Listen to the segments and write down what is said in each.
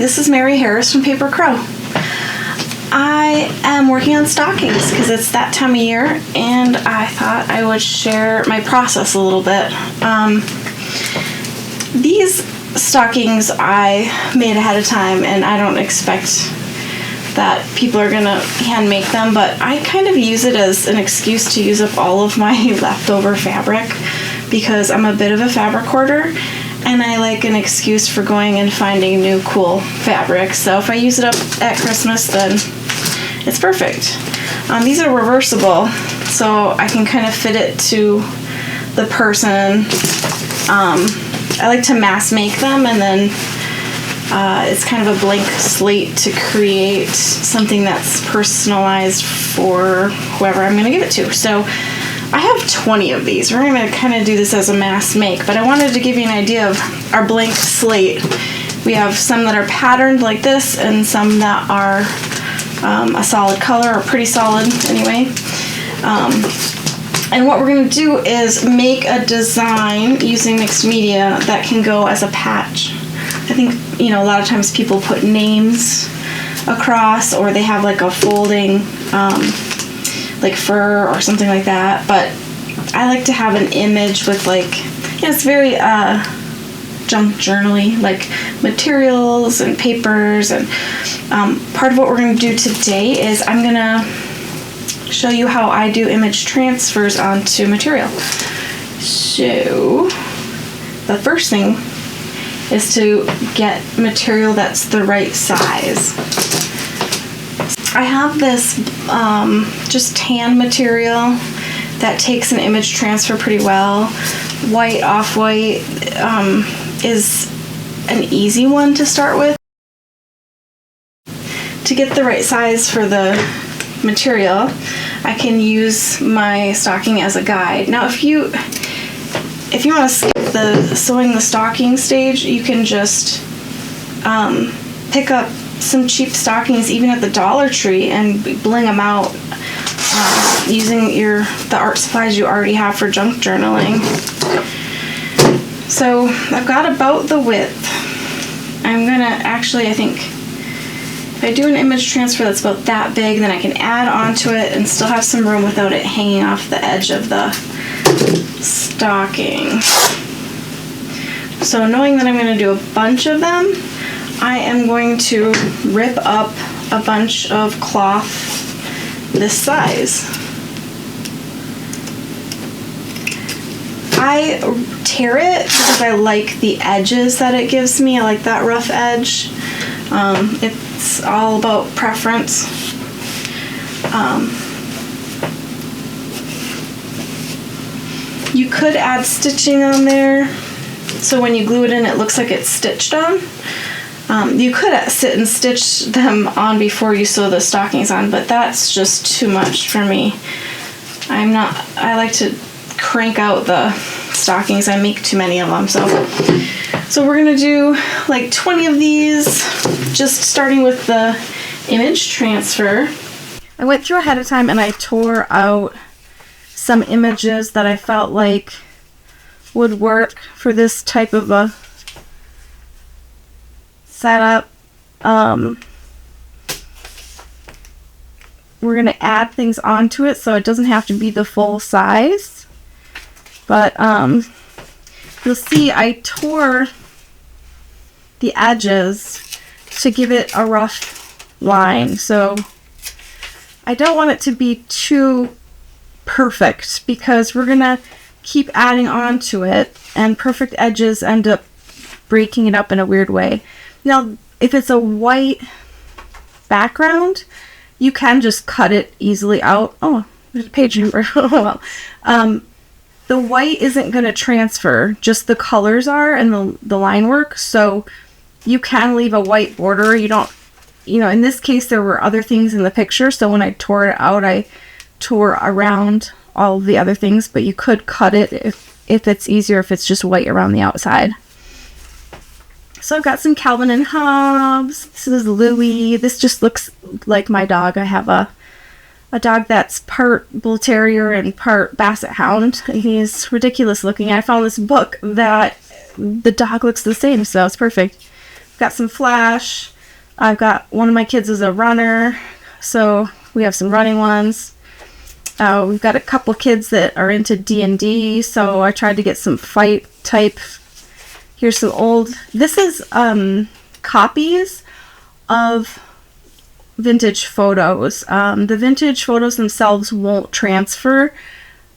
this is Mary Harris from Paper Crow. I am working on stockings because it's that time of year, and I thought I would share my process a little bit. These stockings I made ahead of time, and I don't expect that people are gonna hand make them, but I kind of use it as an excuse to use up all of my leftover fabric because I'm a bit of a fabric hoarder, and I like an excuse for going and finding new cool fabric. So if I use it up at Christmas, then it's perfect. These are reversible, so I can kind of fit it to the person. I like to mass make them, and then it's kind of a blank slate to create something that's personalized for whoever I'm going to give it to. So I have 20 of these. We're going to kind of do this as a mass make, but I wanted to give you an idea of our blank slate. We have some that are patterned like this, and some that are a solid color, or pretty solid anyway. And what we're going to do is make a design using mixed media that can go as a patch. I think, a lot of times people put names across, or they have like a folding, like fur or something like that. But I like to have an image with it's very junk journal-y, like materials and papers. And part of what we're going to do today is I'm going to show you how I do image transfers onto material. So the first thing is to get material that's the right size. I have this just tan material that takes an image transfer pretty well. White, off-white is an easy one to start with. To get the right size for the material, I can use my stocking as a guide. Now if you want to skip the sewing the stocking stage, you can just pick up some cheap stockings even at the Dollar Tree and bling them out using the art supplies you already have for junk journaling. So I've got about the width. I'm gonna actually, I think if I do an image transfer that's about that big, then I can add onto it and still have some room without it hanging off the edge of the stocking. So knowing that I'm going to do a bunch of them, I am going to rip up a bunch of cloth this size. I tear it because I like the edges that it gives me. I like that rough edge. It's all about preference. You could add stitching on there, so when you glue it in, it looks like it's stitched on. You could sit and stitch them on before you sew the stockings on, but that's just too much for me. I like to crank out the stockings. I make too many of them, so we're gonna do like 20 of these, just starting with the image transfer. I went through ahead of time and I tore out some images that I felt like would work for this type of a setup. We're going to add things onto it so it doesn't have to be the full size. But you'll see I tore the edges to give it a rough line. So I don't want it to be too perfect because we're gonna keep adding on to it, and perfect edges end up breaking it up in a weird way. Now if it's a white background, you can just cut it easily out. Oh, there's a page number. Oh well. The white isn't going to transfer, just the colors are and the line work, so you can leave a white border. You don't, in this case there were other things in the picture, so when I tore it out I tore around all of the other things, but you could cut it if it's easier, if it's just white around the outside. So I've got some Calvin and Hobbes. This is Louie. This just looks like my dog. I have a dog that's part Bull Terrier and part Basset Hound. He's ridiculous looking. I found this book that the dog looks the same, so it's perfect. Got some Flash. I've got one of my kids is a runner, so we have some running ones. We've got a couple kids that are into D&D, so I tried to get some fight type. Here's some old, this is copies of vintage photos. The vintage photos themselves won't transfer,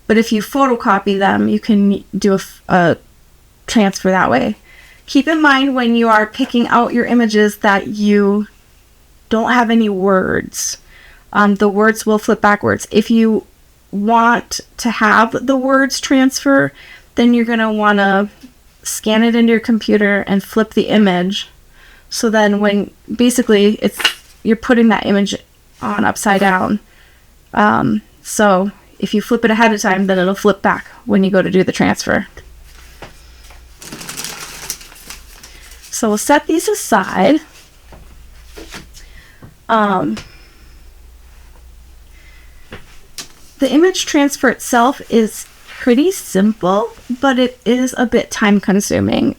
but if you photocopy them, you can do a transfer that way. Keep in mind when you are picking out your images that you don't have any words. The words will flip backwards. If you want to have the words transfer, then you're going to want to scan it into your computer and flip the image. So then when basically you're putting that image on upside down. So if you flip it ahead of time, then it'll flip back when you go to do the transfer. So we'll set these aside. The image transfer itself is pretty simple, but it is a bit time consuming.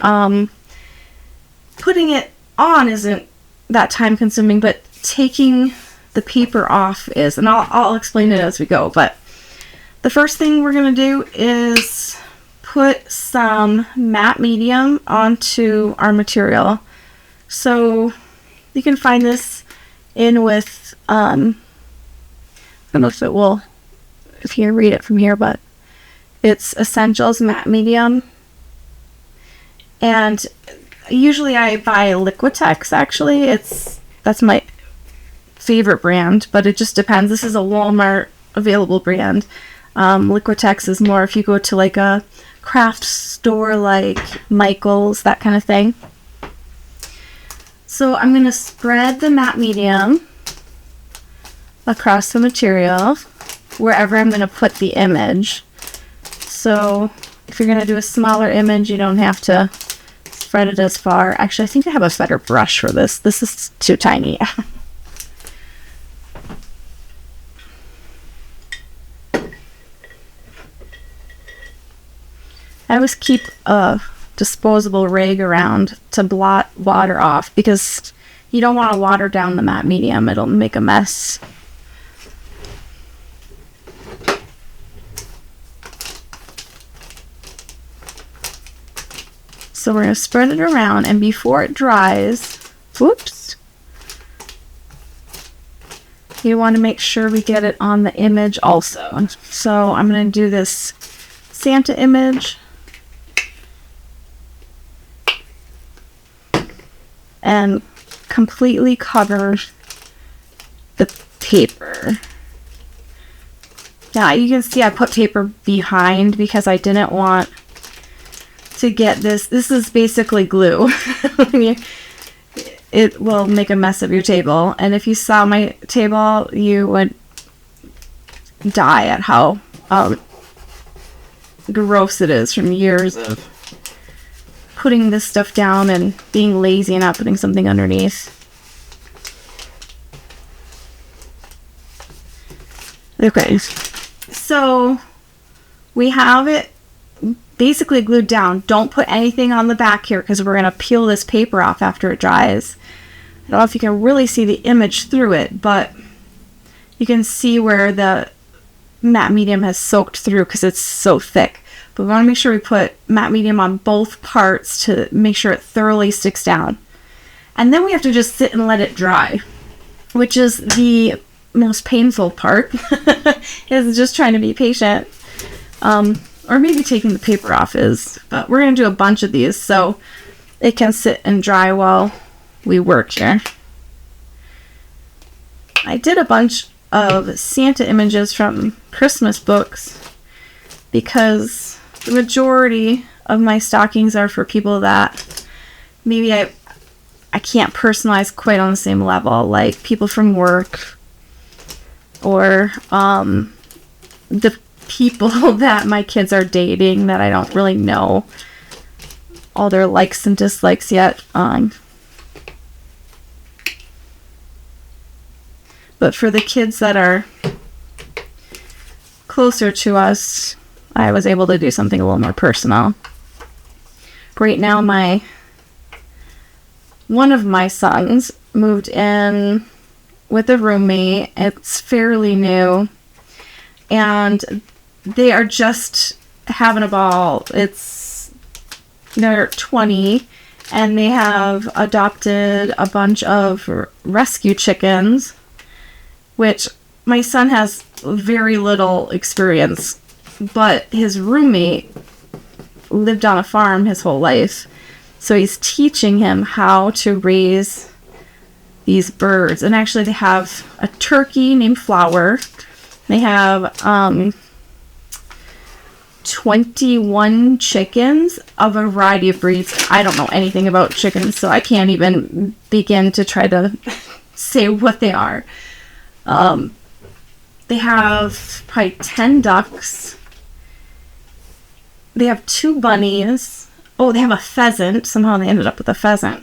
Putting it on isn't that time consuming, but taking the paper off is, and I'll explain it as we go. But the first thing we're going to do is put some matte medium onto our material. So you can find this in with, I don't know if it will, if you can read it from here, but it's Essentials Matte Medium. And usually I buy Liquitex, actually. That's my favorite brand, but it just depends. This is a Walmart available brand. Liquitex is more if you go to like a craft store like Michael's, that kind of thing. So I'm going to spread the matte medium across the material wherever I'm going to put the image. So if you're going to do a smaller image, you don't have to spread it as far. Actually, I think I have a better brush for this. This is too tiny. I always keep a disposable rag around to blot water off because you don't want to water down the matte medium. It'll make a mess. So we're going to spread it around, and before it dries, whoops, you want to make sure we get it on the image also. So I'm going to do this Santa image. And completely cover the paper. Now you can see I put paper behind because I didn't want to get this. This is basically glue. It will make a mess of your table. And if you saw my table, you would die at how gross it is from years of putting this stuff down and being lazy and not putting something underneath. Okay, so we have it basically glued down. Don't put anything on the back here because we're going to peel this paper off after it dries. I don't know if you can really see the image through it, but you can see where the matte medium has soaked through because it's so thick. But we want to make sure we put matte medium on both parts to make sure it thoroughly sticks down. And then we have to just sit and let it dry, which is the most painful part, is just trying to be patient. Or maybe taking the paper off is, but we're going to do a bunch of these so it can sit and dry while we work here. I did a bunch of Santa images from Christmas books because the majority of my stockings are for people that maybe I can't personalize quite on the same level, like people from work or the people that my kids are dating that I don't really know all their likes and dislikes yet. But for the kids that are closer to us, I was able to do something a little more personal. Right now, one of my sons moved in with a roommate. It's fairly new, and they are just having a ball. They're 20, and they have adopted a bunch of rescue chickens, which my son has very little experience, but his roommate lived on a farm his whole life, so he's teaching him how to raise these birds. And actually they have a turkey named Flower. They have 21 chickens of a variety of breeds. I don't know anything about chickens, so I can't even begin to try to say what they are. They have probably 10 ducks. They have 2 bunnies. Oh, they have a pheasant. Somehow they ended up with a pheasant.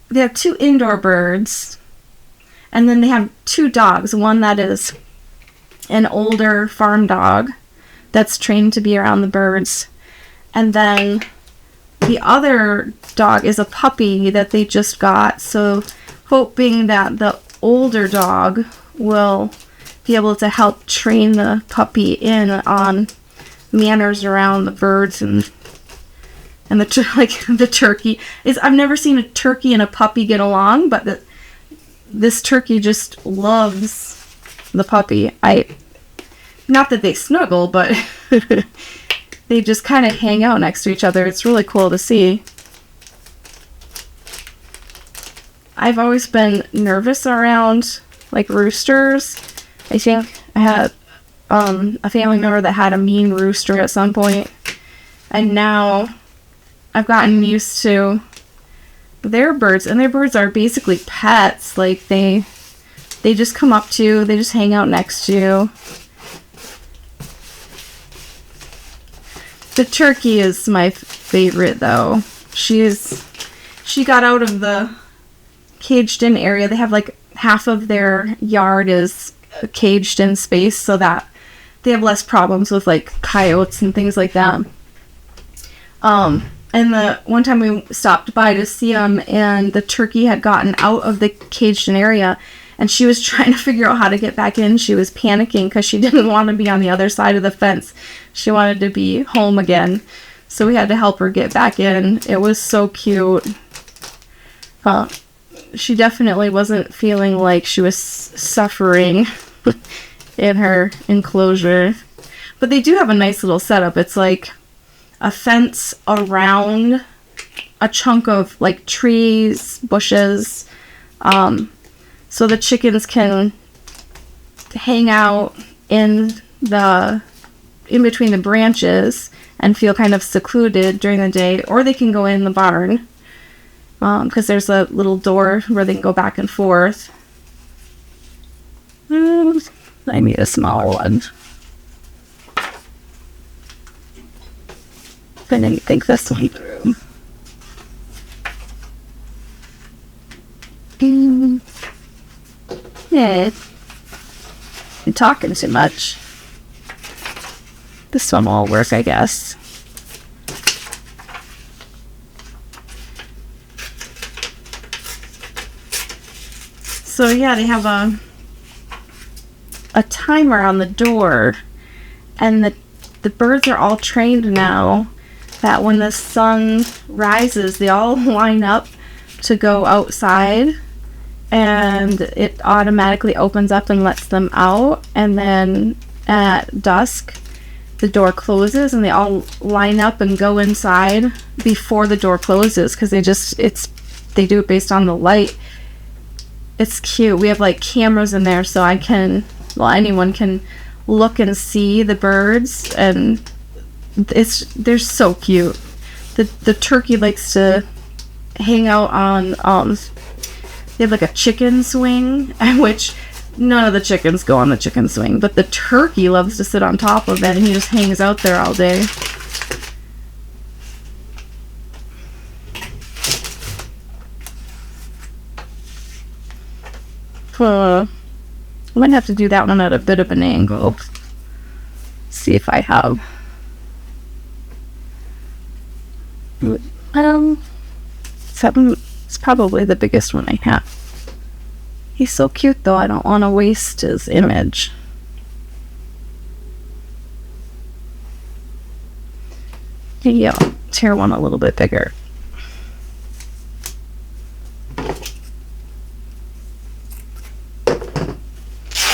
They have 2 indoor birds. And then they have 2 dogs. One that is an older farm dog that's trained to be around the birds. And then the other dog is a puppy that they just got. So hoping that the older dog will be able to help train the puppy in on manners around the birds and the turkey. I've never seen a turkey and a puppy get along, but this turkey just loves the puppy. Not that they snuggle, but they just kind of hang out next to each other. It's really cool to see. I've always been nervous around like roosters. I think I had a family member that had a mean rooster at some point, and now I've gotten used to their birds, and their birds are basically pets. Like they just come up to you, they just hang out next to you. The turkey is my favorite though. She got out of the caged in area. They have like half of their yard is caged in space so that they have less problems with like coyotes and things like that. And the one time we stopped by to see them, and the turkey had gotten out of the caged in area, and she was trying to figure out how to get back in. She was panicking because she didn't want to be on the other side of the fence. She wanted to be home again. So we had to help her get back in. It was so cute. She definitely wasn't feeling like she was suffering in her enclosure. But they do have a nice little setup. It's like a fence around a chunk of like trees, bushes, so the chickens can hang out in between the branches and feel kind of secluded during the day, or they can go in the barn because there's a little door where they can go back and forth. I need a smaller one. I didn't think this one through. Yeah, I'm talking too much. This one will work, I guess. So yeah, they have a timer on the door, and the birds are all trained now that when the sun rises, they all line up to go outside, and it automatically opens up and lets them out. And then at dusk, the door closes, and they all line up and go inside before the door closes because they do it based on the light. It's cute. We have like cameras in there, so anyone can look and see the birds, and they're so cute. The turkey likes to hang out on they have like a chicken swing, which none of the chickens go on the chicken swing, but the turkey loves to sit on top of it, and he just hangs out there all day. I might have to do that one at a bit of an angle. See if I have. It's probably the biggest one I have. He's so cute though, I don't want to waste his image. Maybe I'll tear one a little bit bigger.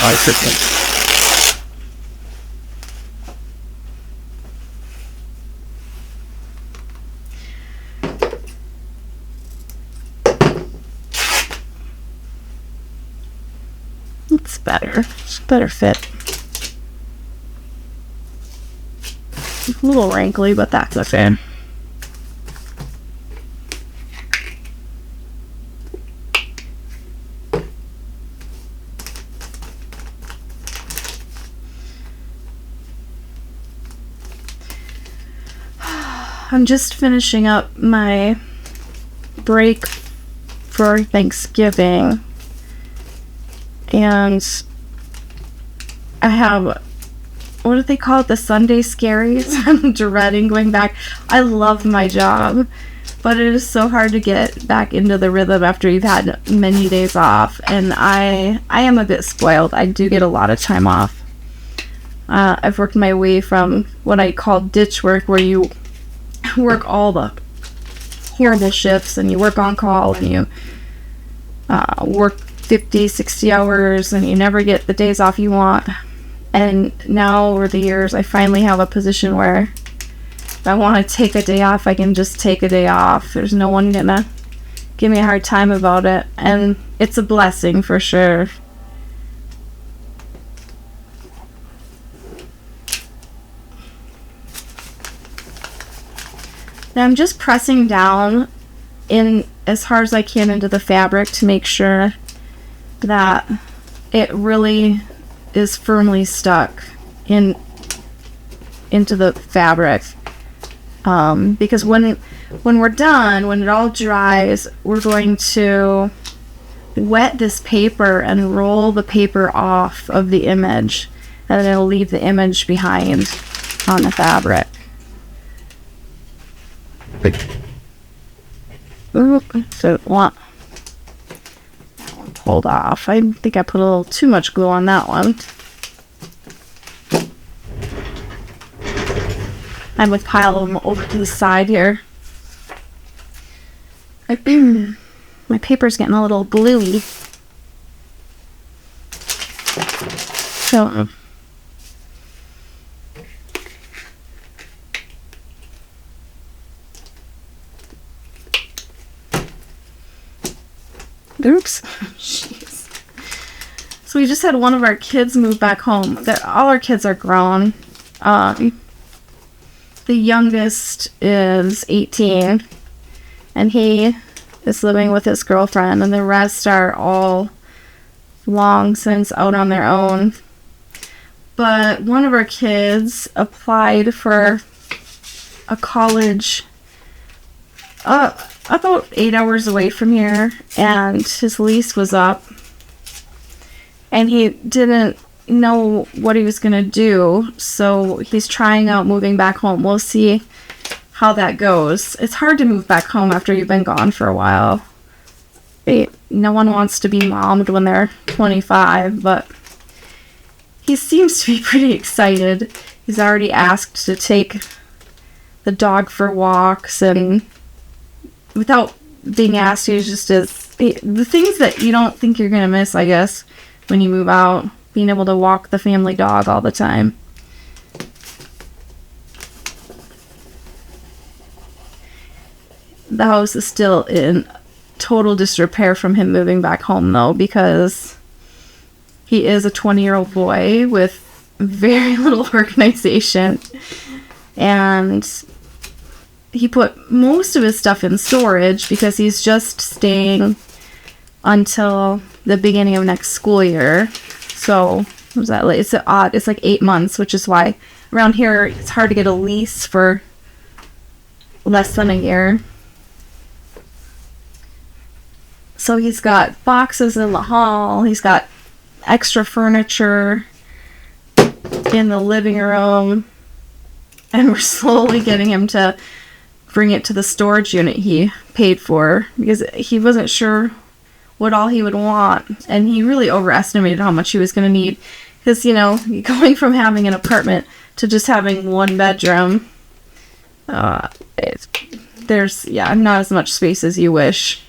Oh, I forget. It's better. It's a better fit. A little wrinkly, but that's okay. I'm just finishing up my break for Thanksgiving. And I have, what do they call it? The Sunday scaries. I'm dreading going back. I love my job, but it is so hard to get back into the rhythm after you've had many days off. And I am a bit spoiled. I do get a lot of time off. I've worked my way from what I call ditch work, where you work all the horrible shifts and you work on call and you work 50, 60 hours and you never get the days off you want. And now over the years, I finally have a position where if I want to take a day off, I can just take a day off. There's no one gonna give me a hard time about it. And it's a blessing for sure. Now I'm just pressing down in as hard as I can into the fabric to make sure that it really is firmly stuck into the fabric, because when we're done, when it all dries, we're going to wet this paper and roll the paper off of the image, and then it'll leave the image behind on the fabric. Ooh, so want pulled off. I think I put a little too much glue on that one. I would pile them over to the side here. My paper's getting a little bluey. So oops. Jeez. So we just had one of our kids move back home. All our kids are grown. The youngest is 18, and he is living with his girlfriend, and the rest are all long since out on their own. But one of our kids applied for a college about 8 hours away from here, and his lease was up, and he didn't know what he was going to do, so he's trying out moving back home. We'll see how that goes. It's hard to move back home after you've been gone for a while. No one wants to be mommed when they're 25, but he seems to be pretty excited. He's already asked to take the dog for walks, and without being asked, he's just the things that you don't think you're going to miss, I guess, when you move out. Being able to walk the family dog all the time. The house is still in total disrepair from him moving back home, though, because he is a 20-year-old boy with very little organization. And he put most of his stuff in storage because he's just staying until the beginning of next school year. So, what was that? It's like 8 months, which is why around here it's hard to get a lease for less than a year. So he's got boxes in the hall. He's got extra furniture in the living room. And we're slowly getting him to bring it to the storage unit he paid for, because he wasn't sure what all he would want, and he really overestimated how much he was going to need, because, you know, going from having an apartment to just having one bedroom, there's not as much space as you wish.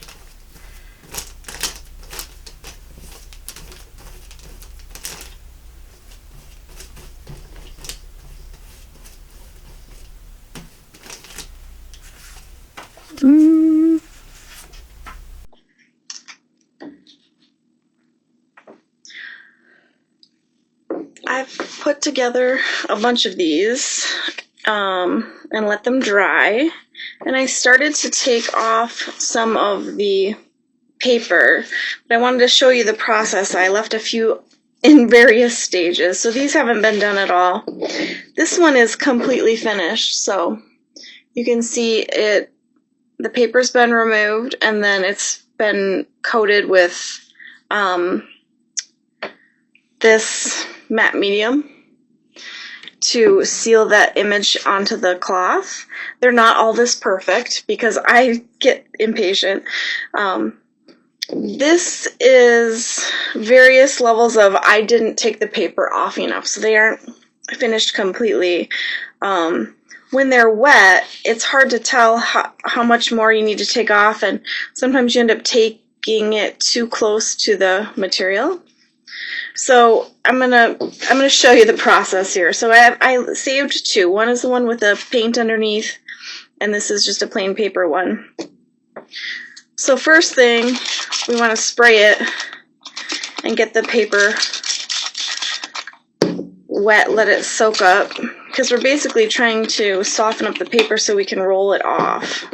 I've put together a bunch of these and let them dry, and I started to take off some of the paper, but I wanted to show you the process. I left a few in various stages, so these haven't been done at all. This one is completely finished, so you can see it. The paper's been removed, and then it's been coated with this matte medium to seal that image onto the cloth. They're not all this perfect because I get impatient. This is various levels of I didn't take the paper off enough, so they aren't finished completely. When they're wet, it's hard to tell how much more you need to take off, and sometimes you end up taking it too close to the material. So I'm gonna show you the process here. So I saved two. One is the one with the paint underneath, and this is just a plain paper one. So first thing, we want to spray it and get the paper wet, let it soak up, because we're basically trying to soften up the paper so we can roll it off.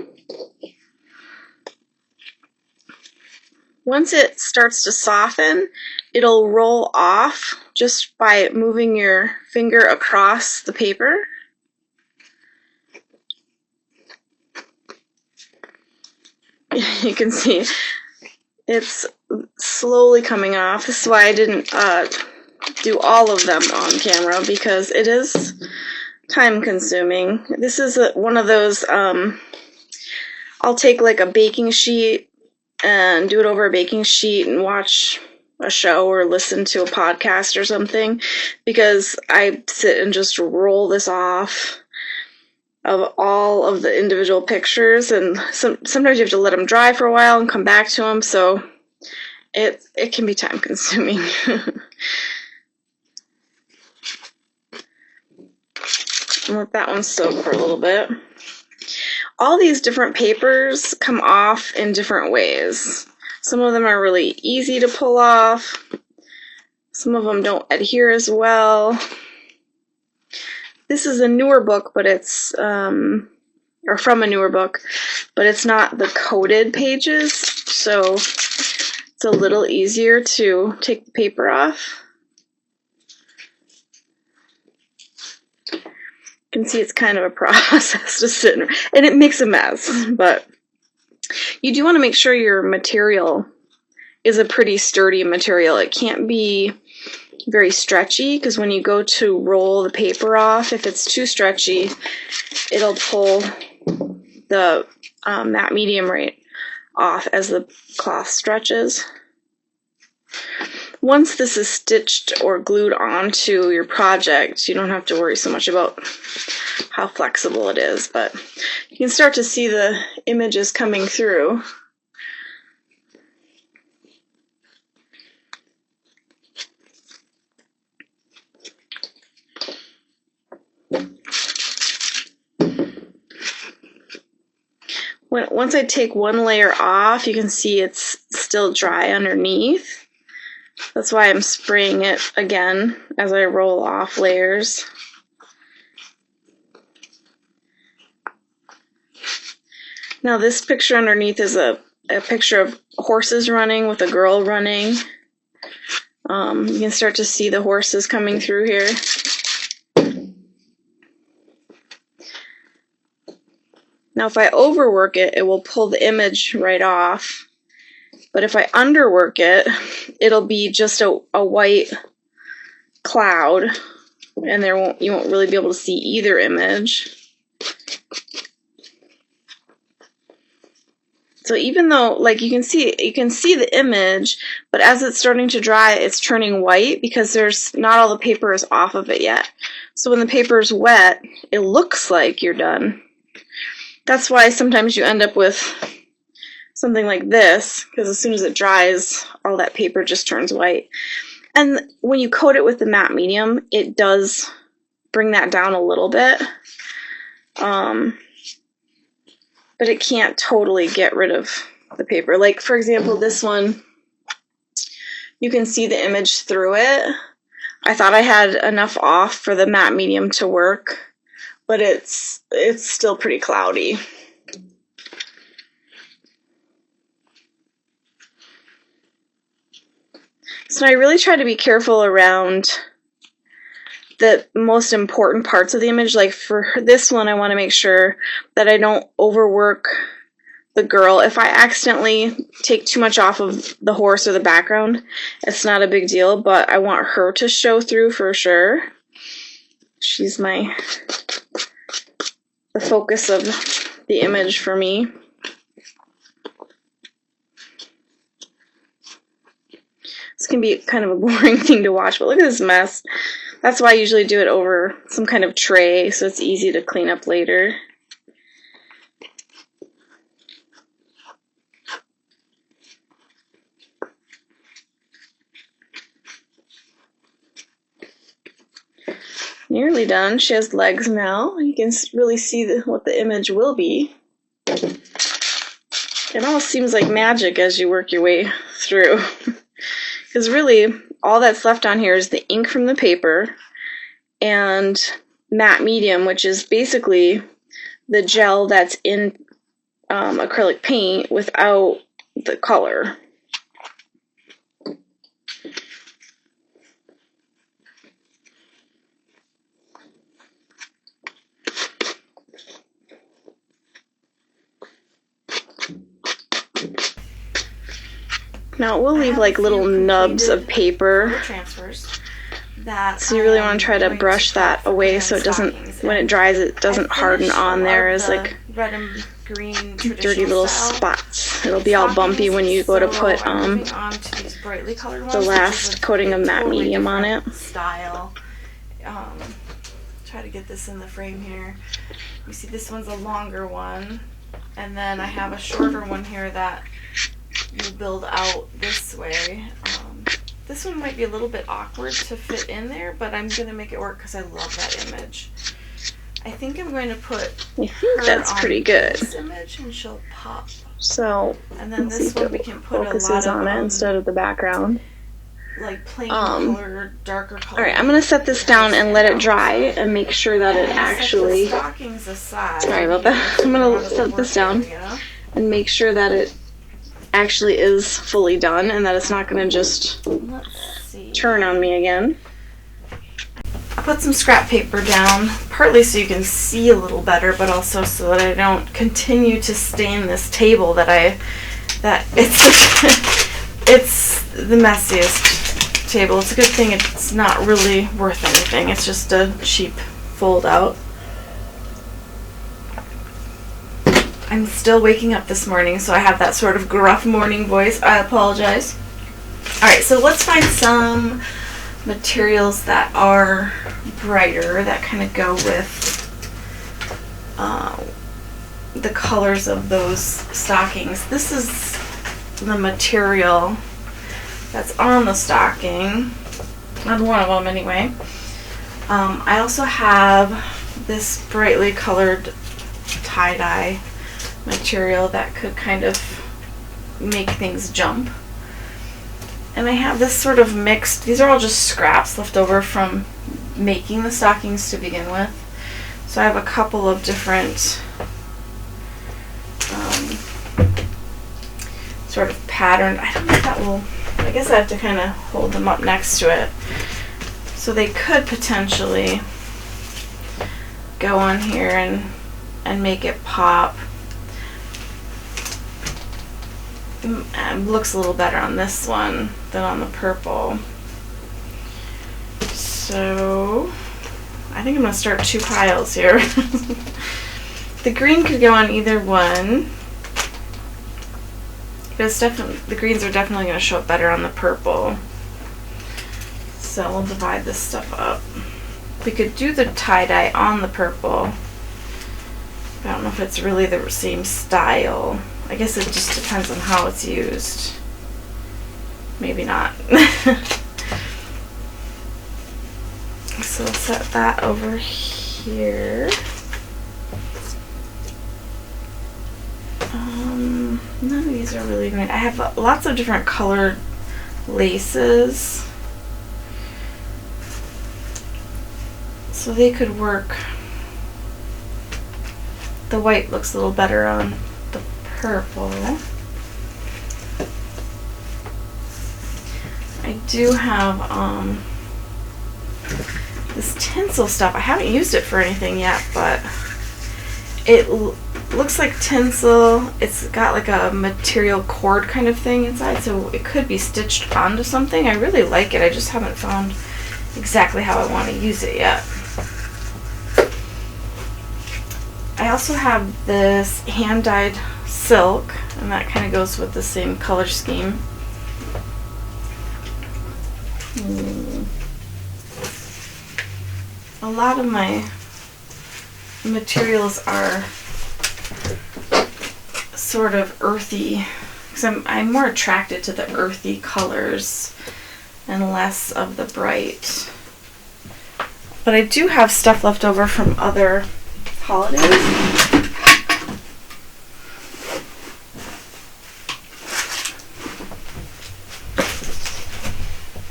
Once it starts to soften, it'll roll off just by moving your finger across the paper. You can see it's slowly coming off. This is why I didn't do all of them on camera, because it is time consuming. This is one of those, I'll take like a baking sheet and do it over a baking sheet and watch a show or listen to a podcast or something, because I sit and just roll this off of all of the individual pictures, and sometimes you have to let them dry for a while and come back to them, so it can be time consuming. Let that one soak for a little bit. All these different papers come off in different ways. Some of them are really easy to pull off. Some of them don't adhere as well. This is a newer book, but it's, or from a newer book, but it's not the coated pages, so it's a little easier to take the paper off. You can see it's kind of a process to sit in, and it makes a mess, but you do want to make sure your material is a pretty sturdy material. It can't be very stretchy, because when you go to roll the paper off, if it's too stretchy, it'll pull the matte medium right off as the cloth stretches. Once this is stitched or glued onto your project, you don't have to worry so much about how flexible it is, but you can start to see the images coming through. Once I take one layer off, you can see it's still dry underneath. That's why I'm spraying it again as I roll off layers. Now this picture underneath is a picture of horses running with a girl running. You can start to see the horses coming through here. Now if I overwork it, it will pull the image right off. But if I underwork it, it'll be just a white cloud, and you won't really be able to see either image. So even though, like, you can see the image, but as it's starting to dry, it's turning white because there's not all the paper is off of it yet. So when the paper is wet, it looks like you're done. That's why sometimes you end up with something like this, because as soon as it dries, all that paper just turns white. And when you coat it with the matte medium, it does bring that down a little bit. But it can't totally get rid of the paper. Like, for example, this one, you can see the image through it. I thought I had enough off for the matte medium to work, but it's still pretty cloudy. So I really try to be careful around the most important parts of the image. Like for this one, I want to make sure that I don't overwork the girl. If I accidentally take too much off of the horse or the background, it's not a big deal, but I want her to show through for sure. She's the focus of the image for me. This can be kind of a boring thing to watch, but look at this mess. That's why I usually do it over some kind of tray, so it's easy to clean up later. Nearly done. She has legs now. You can really see what the image will be. It almost seems like magic as you work your way through. Because really, all that's left on here is the ink from the paper and matte medium, which is basically the gel that's in acrylic paint without the color. Now it will leave like little nubs of paper, so you really want to try to brush that away so it doesn't, when it dries, it doesn't harden on there as like dirty little spots. It'll be all bumpy when you go to put the last coating of matte medium on it. Try to get this in the frame here. You see this one's a longer one, and then I have a shorter one here that you build out this way. This one might be a little bit awkward to fit in there, but I'm going to make it work because I love that image. I think I'm going to put I think that's pretty good. This image and she'll pop. So, and then this one we can put focuses a lot on it instead of the background. Like plain color, darker color. Alright, I'm going to set this down and let it dry and make sure that it actually... Stockings aside. Sorry about that. I'm going to set this down and make sure that it actually is fully done and that it's not going to just turn on me again. I put some scrap paper down, partly so you can see a little better, but also so that I don't continue to stain this table it's the messiest table. It's a good thing it's not really worth anything. It's just a cheap fold out. I'm still waking up this morning, so I have that sort of gruff morning voice. I apologize. Alright, so let's find some materials that are brighter, that kind of go with the colors of those stockings. This is the material that's on the stocking, on one of them anyway. I also have this brightly colored tie-dye material that could kind of make things jump. And I have this sort of mixed, these are all just scraps left over from making the stockings to begin with. So I have a couple of different sort of patterned, I don't know if that will, I guess I have to kind of hold them up next to it. So they could potentially go on here and make it pop. Looks a little better on this one than on the purple. So I think I'm going to start two piles here. The green could go on either one. But it's definitely, the greens are definitely going to show up better on the purple. So we'll divide this stuff up. We could do the tie-dye on the purple. I don't know if it's really the same style. I guess it just depends on how it's used. Maybe not. So I'll set that over here. None of these are really great. I have lots of different colored laces. So they could work. The white looks a little better on the purple. I do have this tinsel stuff. I haven't used it for anything yet, but it looks like tinsel. It's got like a material cord kind of thing inside, so it could be stitched onto something. I really like it. I just haven't found exactly how I want to use it yet. I also have this hand-dyed silk, and that kind of goes with the same color scheme. A lot of my materials are sort of earthy, because I'm more attracted to the earthy colors and less of the bright. But I do have stuff left over from other holidays.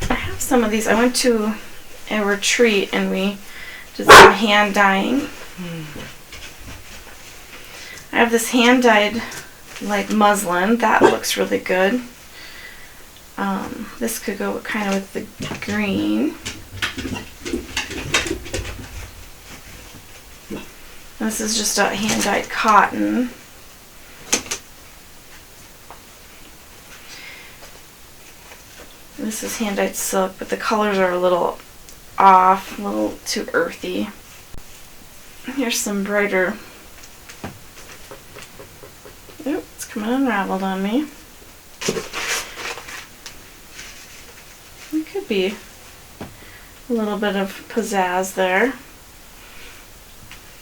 I have some of these. I went to a retreat and we did some hand dyeing. I have this hand dyed like muslin that looks really good. This could go kind of with the green. This is just a hand dyed cotton. This is hand dyed silk, but the colors are a little off, a little too earthy. Here's some brighter. Oop, it's coming unraveled on me. It could be a little bit of pizzazz there.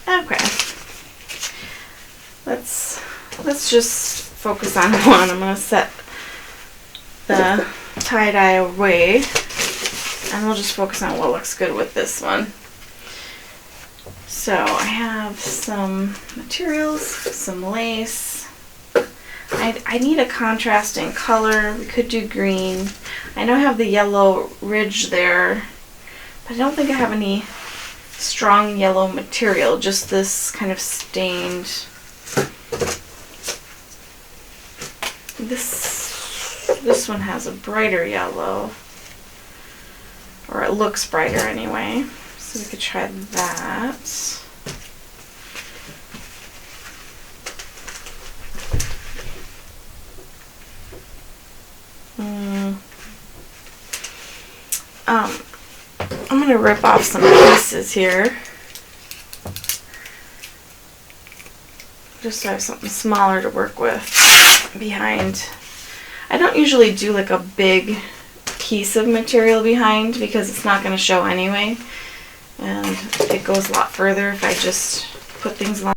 Okay. Let's just focus on one. I'm gonna set the tie-dye away and we'll just focus on what looks good with this one. So I have some materials, some lace. I need a contrasting color. We could do green. I know I have the yellow ridge there, but I don't think I have any strong yellow material, just this kind of stained. This one has a brighter yellow, or it looks brighter anyway, so we could try that. I'm going to rip off some pieces here, just so I have something smaller to work with behind. I don't usually do like a big piece of material behind because it's not going to show anyway, and it goes a lot further if I just put things along.